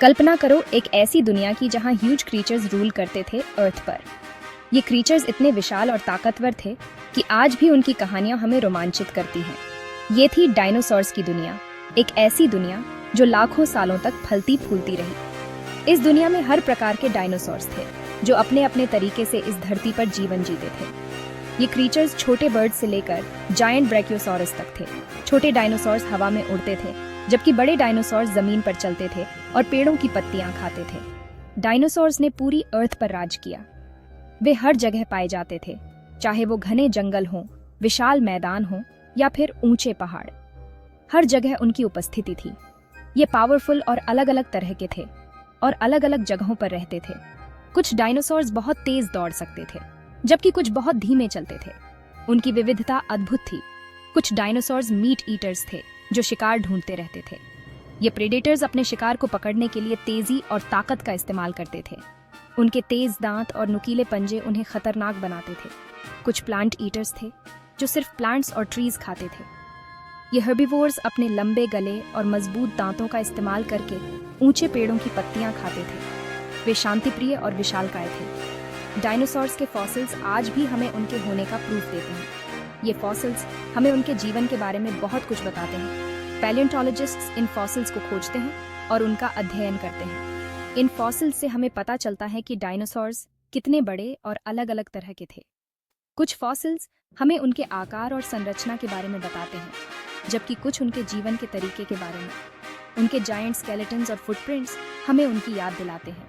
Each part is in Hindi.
कल्पना करो एक ऐसी दुनिया की जहां ह्यूज क्रीचर्स रूल करते थे अर्थ पर। ये क्रीचर्स इतने विशाल और ताकतवर थे कि आज भी उनकी कहानियां हमें रोमांचित करती हैं। ये थी डायनासोर्स की दुनिया, एक ऐसी दुनिया जो लाखों सालों तक फलती फूलती रही। इस दुनिया में हर प्रकार के डायनासोर्स थे जो अपने अपने तरीके से इस धरती पर जीवन जीते थे। ये क्रीचर्स छोटे बर्ड से लेकर जायंट ब्रैकियोसॉरस तक थे। छोटे डायनासोर्स हवा में उड़ते थे, जबकि बड़े डायनासोर्स जमीन पर चलते थे और पेड़ों की पत्तियां खाते थे। डायनासोर्स ने पूरी अर्थ पर राज किया। वे हर जगह पाए जाते थे, चाहे वो घने जंगल हों, विशाल मैदान हों या फिर ऊंचे पहाड़। हर जगह उनकी उपस्थिति थी। ये पावरफुल और अलग अलग तरह के थे और अलग अलग जगहों पर रहते थे। कुछ डायनासोर्स बहुत तेज दौड़ सकते थे, जबकि कुछ बहुत धीमे चलते थे। उनकी विविधता अद्भुत थी। कुछ डायनासोर्स मीट ईटर्स थे जो शिकार ढूंढते रहते थे। ये प्रेडेटर्स अपने शिकार को पकड़ने के लिए तेजी और ताकत का इस्तेमाल करते थे। उनके तेज दांत और नुकीले पंजे उन्हें खतरनाक बनाते थे। कुछ प्लांट ईटर्स थे जो सिर्फ प्लांट्स और ट्रीज खाते थे। ये हर्बिवोर्स अपने लंबे गले और मजबूत दांतों का इस्तेमाल करके ऊंचे पेड़ों की पत्तियां खाते थे। वे शांतिप्रिय और विशालकाय थे। डायनासोर्स के फॉसिल्स आज भी हमें उनके होने का प्रूफ देते हैं। ये फॉसिल्स हमें उनके जीवन के बारे में बहुत कुछ बताते हैं। पैलियोंटोलॉजिस्ट्स इन फॉसिल्स को खोजते हैं और उनका अध्ययन करते हैं। इन फॉसिल्स से हमें पता चलता है कि डायनासोर्स कितने बड़े और अलग अलग तरह के थे। कुछ फॉसिल्स हमें उनके आकार और संरचना के बारे में बताते हैं, जबकि कुछ उनके जीवन के तरीके के बारे में। उनके जायंट स्केलेटन्स और फुटप्रिंट्स हमें उनकी याद दिलाते हैं।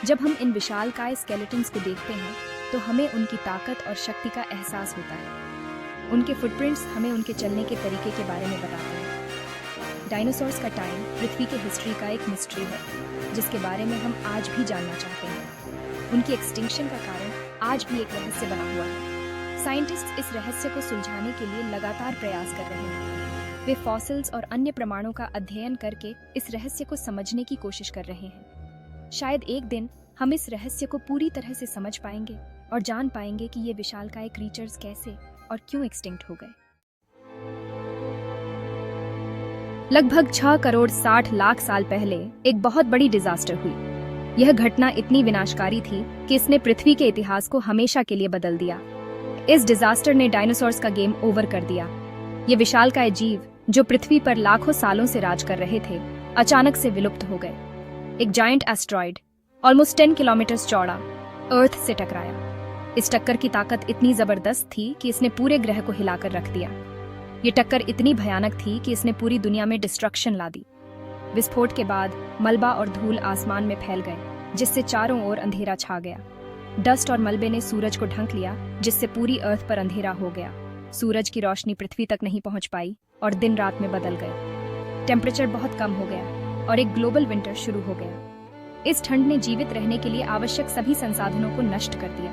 जब हम इन विशालकाय स्केलेटन्स को देखते हैं तो हमें उनकी ताकत और शक्ति का एहसास होता है। उनके फुटप्रिंट्स हमें उनके चलने के तरीके के बारे में बताते हैं। डायनासोर्स का टाइम पृथ्वी के हिस्ट्री का एक मिस्ट्री है, जिसके बारे में हम आज भी जानना चाहते हैं। उनकी एक्सटिंक्शन का कारण आज भी एक रहस्य बना हुआ है। साइंटिस्ट इस रहस्य को सुलझाने के लिए लगातार प्रयास कर रहे हैं। वे फॉसिल्स और अन्य प्रमाणों का अध्ययन करके इस रहस्य को समझने की कोशिश कर रहे हैं। शायद एक दिन हम इस रहस्य को पूरी तरह से समझ पाएंगे और जान पाएंगे कि ये विशालकाय क्रीचर्स कैसे और क्यों एक्सटिंक्ट हो गए। लगभग 6 करोड़ 60 लाख साल पहले एक बहुत बड़ी डिजास्टर हुई। यह घटना इतनी विनाशकारी थी कि इसने पृथ्वी के इतिहास को हमेशा के लिए बदल दिया। इस डिजास्टर ने डायनासोर्स का गेम ओवर कर दिया। ये विशालकाय जीव जो पृथ्वी पर लाखों सालों से राज कर रहे थे, अचानक से विलुप्त हो गए। एक जायंट एस्ट्रॉइड ऑलमोस्ट 10 किलोमीटर चौड़ा अर्थ से टकराया। इस टक्कर की ताकत इतनी जबरदस्त थी कि इसने पूरे ग्रह को हिलाकर रख दिया। ये टक्कर इतनी भयानक थी कि इसने पूरी दुनिया में डिस्ट्रक्शन ला दी। विस्फोट के बाद मलबा और धूल आसमान में फैल गए, जिससे चारों ओर अंधेरा छा गया। डस्ट और मलबे ने सूरज को ढंक लिया, जिससे पूरी अर्थ पर अंधेरा हो गया। सूरज की रोशनी पृथ्वी तक नहीं पहुंच पाई और दिन रात में बदल गए। टेम्परेचर बहुत कम हो गया और एक ग्लोबल विंटर शुरू हो गया। इस ठंड ने जीवित रहने के लिए आवश्यक सभी संसाधनों को नष्ट कर दिया।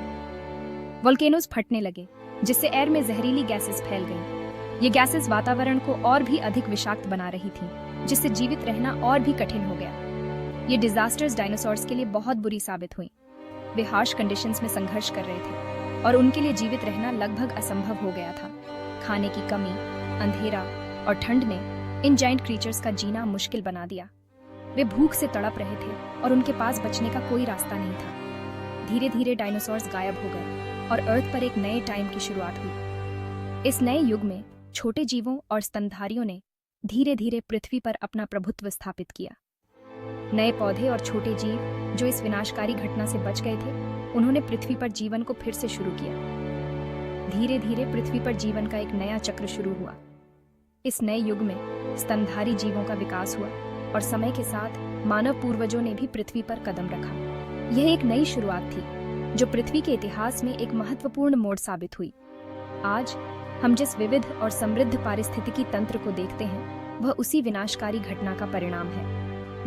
वोल्केनोज फटने लगे, जिससे एयर में जहरीली गैसेस फैल गईं। ये गैसेस वातावरण को और भी अधिक विषाक्त बना रही थीं, जिससे जीवित रहना और भी कठिन हो गया। ये डिजास्टर्स डायनासोर्स के लिए बहुत बुरी साबित हुई। वे हार्श कंडीशंस में संघर्ष कर रहे थे और उनके लिए जीवित रहना लगभग असंभव हो गया था। खाने की कमी, अंधेरा और ठंड ने इन जायंट क्रीचर्स का जीना मुश्किल बना दिया। वे भूख से तड़प रहे थे और उनके पास बचने का कोई रास्ता नहीं था। धीरे धीरे डायनासोर्स गायब हो गए और अर्थ पर एक नए टाइम की शुरुआत हुई। इस नए युग में छोटे जीवों और स्तनधारियों ने धीरे धीरे पृथ्वी पर अपना प्रभुत्व स्थापित किया। नए पौधे और छोटे जीव जो इस विनाशकारी घटना से बच गए थे, उन्होंने पृथ्वी पर जीवन को फिर से शुरू किया। धीरे धीरे पृथ्वी पर जीवन का एक नया चक्र शुरू हुआ। इस नए युग में स्तनधारी जीवों का विकास हुआ और समय के साथ मानव पूर्वजों ने भी पृथ्वी पर कदम रखा। यह एक नई शुरुआत थी जो पृथ्वी के इतिहास में एक महत्वपूर्ण मोड़ साबित हुई। आज हम जिस विविध और समृद्ध पारिस्थितिकी तंत्र को देखते हैं, वह उसी विनाशकारी घटना का परिणाम है।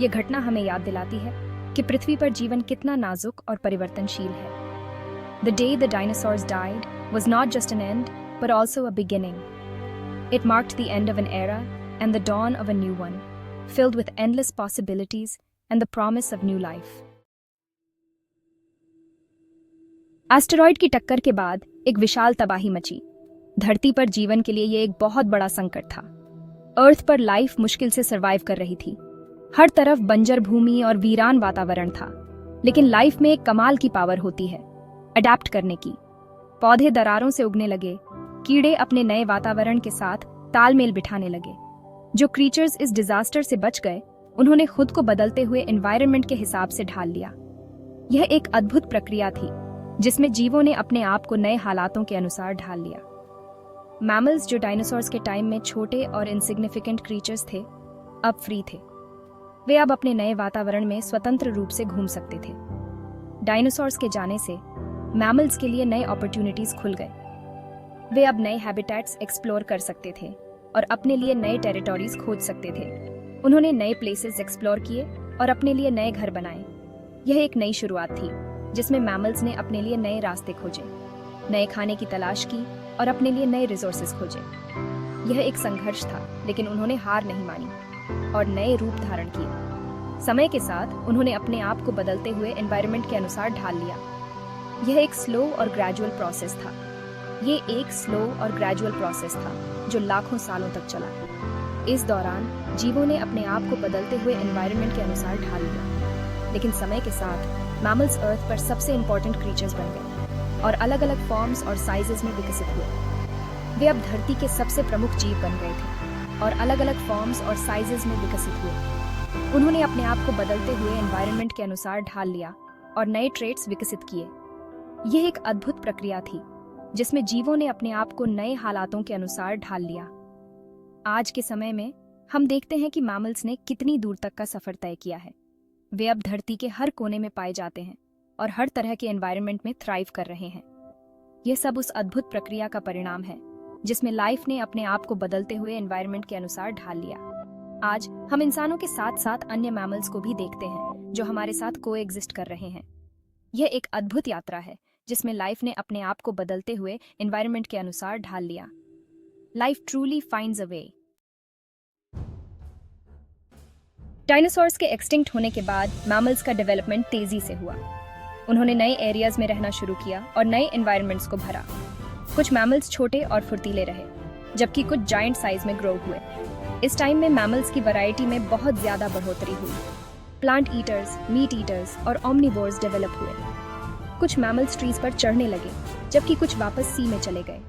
यह घटना हमें याद दिलाती है कि पृथ्वी पर जीवन कितना नाजुक और परिवर्तनशील है। The day the dinosaurs died was not just an end, but also a beginning. It marked the end of an era and the dawn of a new one, filled with endless possibilities and the promise of new life. Asteroid की टक्कर के बाद एक विशाल तबाही मची। धरती पर जीवन के लिए यह एक बहुत बड़ा संकट था। अर्थ पर लाइफ मुश्किल से सरवाइव कर रही थी। हर तरफ बंजर भूमि और वीरान वातावरण था, लेकिन लाइफ में एक कमाल की पावर होती है, अडैप्ट करने की। पौधे दरारों से उगने लगे, कीड़े अपने नए वातावरण के साथ तालमेल बिठाने लगे। जो क्रीचर्स इस डिजास्टर से बच गए, उन्होंने खुद को बदलते हुए एनवायरनमेंट के हिसाब से ढाल लिया। यह एक अद्भुत प्रक्रिया थी जिसमें जीवों ने अपने आप को नए हालातों के अनुसार ढाल लिया। मैमल्स, जो डायनासोर्स के टाइम में छोटे और इनसिग्निफिकेंट क्रीचर्स थे, अब फ्री थे। वे अब अपने नए वातावरण में स्वतंत्र रूप से घूम सकते थे। डायनासोर्स के जाने से मैमल्स के लिए नए अपॉर्चुनिटीज खुल गए। वे अब नए हैबिटेट्स एक्सप्लोर कर सकते थे और अपने लिए नए टेरिटोरीज खोज सकते थे। उन्होंने नए प्लेसेस एक्सप्लोर किए और अपने लिए नए घर बनाए। यह एक नई शुरुआत थी जिसमें मैमल्स ने अपने लिए नए रास्ते खोजे, नए खाने की तलाश की और अपने लिए नए रिसोर्सेज खोजे। यह एक संघर्ष था, लेकिन उन्होंने हार नहीं मानी और नए रूप धारण किए। समय के साथ उन्होंने अपने आप को बदलते हुए एनवायरनमेंट के अनुसार ढाल लिया। यह एक स्लो और ग्रेजुअल प्रोसेस था जो लाखों सालों तक चला। इस दौरान जीवों ने अपने आप को बदलते हुए एनवायरनमेंट के अनुसार ढाल लिया, लेकिन समय के साथ मैमल्स अर्थ पर सबसे इंपॉर्टेंट क्रीचर्स बन गए और अलग अलग फॉर्म्स और साइजेस में विकसित हुए। वे अब धरती के सबसे प्रमुख जीव बन गए थे और अलग अलग फॉर्म्स और साइजेस में विकसित हुए। उन्होंने अपने आप को बदलते हुए एनवायरनमेंट के अनुसार ढाल लिया और नए ट्रेट्स विकसित किए। यह एक अद्भुत प्रक्रिया थी जिसमें जीवों ने अपने आप को नए हालातों के अनुसार ढाल लिया। आज के समय में हम देखते हैं कि मैमल्स ने कितनी दूर तक का सफर तय किया है। वे अब धरती के हर कोने में पाए जाते हैं और हर तरह के एनवायरनमेंट में थ्राइव कर रहे हैं। यह सब उस अद्भुत प्रक्रिया का परिणाम है जिसमें लाइफ ने अपने आप को बदलते हुए एनवायरनमेंट के अनुसार ढाल लिया। आज हम इंसानों के साथ साथ अन्य मैमल्स को भी देखते हैं जो हमारे साथ कोएग्जिस्ट कर रहे हैं। यह एक अद्भुत यात्रा है जिसमें लाइफ ने अपने आप को बदलते हुए एनवायरनमेंट के अनुसार ढाल लिया। Life truly finds a way. Dinosaurs के एक्सटिंक्ट होने के बाद मैमल्स का डेवलपमेंट तेजी से हुआ। उन्होंने नए एरियाज में रहना शुरू किया और नए एनवायरनमेंट्स को भरा। कुछ मैमल्स छोटे और फुर्तीले रहे, जबकि कुछ जायंट साइज में ग्रो हुए। इस टाइम में मैमल्स की वैरायटी में बहुत ज्यादा बढ़ोतरी हुई। प्लांट ईटर्स, मीट ईटर्स और ओमनिवोर्स डेवलप हुए। कुछ मैमल्स ट्रीज पर चढ़ने लगे, जबकि कुछ वापस सी में चले गए।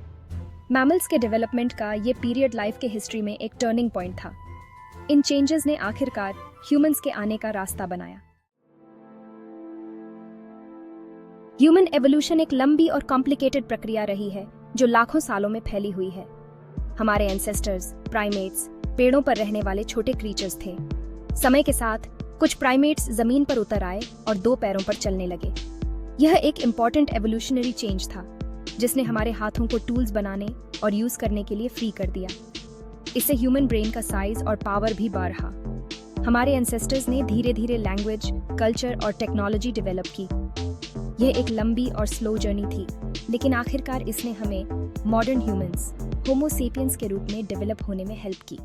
मैमल्स के डेवलपमेंट का ये पीरियड लाइफ के हिस्ट्री में एक टर्निंग पॉइंट था। इन चेंजेस ने आखिरकार ह्यूमंस के आने का रास्ता बनाया। ह्यूमन एवोल्यूशन एक लंबी और कॉम्प्लिकेटेड प्रक्रिया रही है जो लाखों सालों में फैली हुई है। हमारे एंसेस्टर्स, प्राइमेट्स, पेड़ों पर रहने वाले छोटे क्रीचर्स थे। समय के साथ कुछ प्राइमेट्स जमीन पर उतर आए और 2 पैरों पर चलने लगे। यह एक इम्पॉर्टेंट एवोल्यूशनरी चेंज था जिसने हमारे हाथों को टूल्स बनाने और यूज करने के लिए फ्री कर दिया। इससे ह्यूमन ब्रेन का साइज और पावर भी बढ़ा। हमारे एंसेस्टर्स ने धीरे धीरे लैंग्वेज, कल्चर और टेक्नोलॉजी डेवलप की। यह एक लंबी और स्लो जर्नी थी, लेकिन आखिरकार इसने हमें मॉडर्न ह्यूमंस, होमो सेपियंस के रूप में डेवलप होने में हेल्प की।